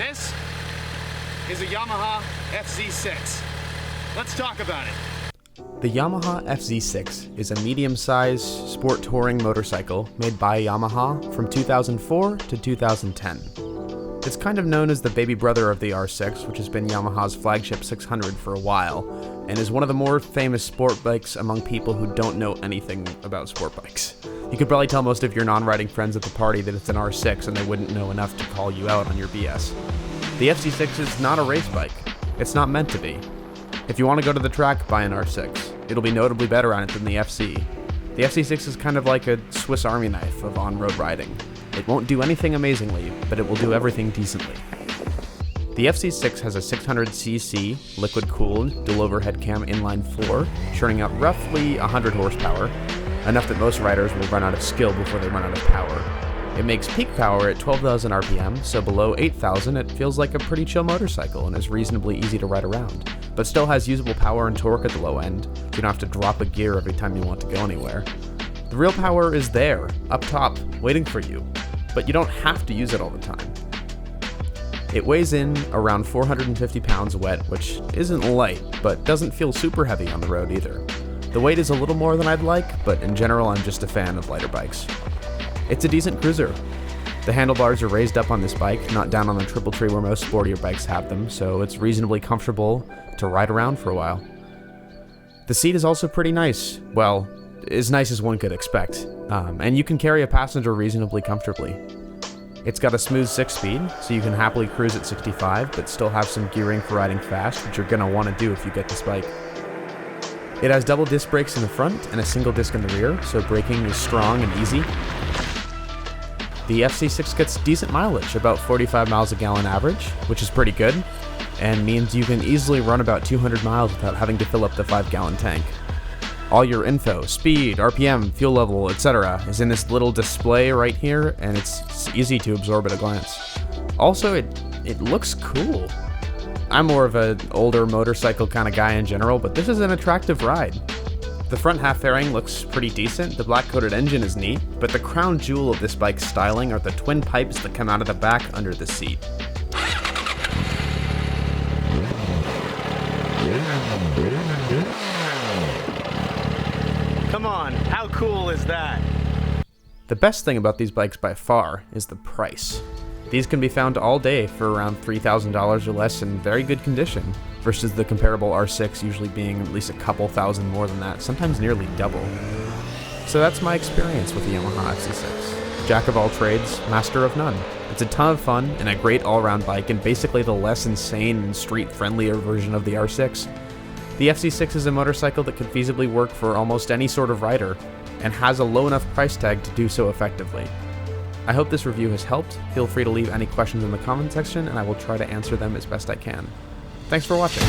This is a Yamaha FZ6. Let's talk about it. The Yamaha FZ6 is a medium-sized sport touring motorcycle made by Yamaha from 2004 to 2010. It's kind of known as the baby brother of the R6, which has been Yamaha's flagship 600 for a while, and is one of the more famous sport bikes among people who don't know anything about sport bikes. You could probably tell most of your non-riding friends at the party that it's an R6 and they wouldn't know enough to call you out on your BS. The FZ6 is not a race bike. It's not meant to be. If you want to go to the track, buy an R6. It'll be notably better on it than the FC. The FZ6 is kind of like a Swiss Army knife of on-road riding. It won't do anything amazingly, but it will do everything decently. The FZ6 has a 600cc liquid-cooled dual overhead cam inline 4, churning out roughly 100 horsepower, enough that most riders will run out of skill before they run out of power. It makes peak power at 12,000 RPM, so below 8,000 it feels like a pretty chill motorcycle and is reasonably easy to ride around, but still has usable power and torque at the low end, so you don't have to drop a gear every time you want to go anywhere. The real power is there, up top, waiting for you, but you don't have to use it all the time. It weighs in around 450 pounds wet, which isn't light, but doesn't feel super heavy on the road either. The weight is a little more than I'd like, but in general I'm just a fan of lighter bikes. It's a decent cruiser. The handlebars are raised up on this bike, not down on the triple tree where most sportier bikes have them, so it's reasonably comfortable to ride around for a while. The seat is also pretty nice, well, as nice as one could expect, and you can carry a passenger reasonably comfortably. It's got a smooth 6-speed, so you can happily cruise at 65, but still have some gearing for riding fast, which you're going to want to do if you get this bike. It has double disc brakes in the front and a single disc in the rear, so braking is strong and easy. The FZ6 gets decent mileage, about 45 miles a gallon average, which is pretty good, and means you can easily run about 200 miles without having to fill up the 5-gallon tank. All your info, speed, RPM, fuel level, etc. is in this little display right here, and it's easy to absorb at a glance. Also, it looks cool. I'm more of an older motorcycle kind of guy in general, but this is an attractive ride. The front half fairing looks pretty decent, the black coated engine is neat, but the crown jewel of this bike's styling are the twin pipes that come out of the back under the seat. Come on, how cool is that? The best thing about these bikes by far is the price. These can be found all day for around $3,000 or less in very good condition, versus the comparable R6 usually being at least a couple thousand more than that, sometimes nearly double. So that's my experience with the Yamaha FZ6. Jack of all trades, master of none. It's a ton of fun and a great all-around bike and basically the less insane and street-friendlier version of the R6. The FZ6 is a motorcycle that could feasibly work for almost any sort of rider, and has a low enough price tag to do so effectively. I hope this review has helped. Feel free to leave any questions in the comment section and I will try to answer them as best I can. Thanks for watching.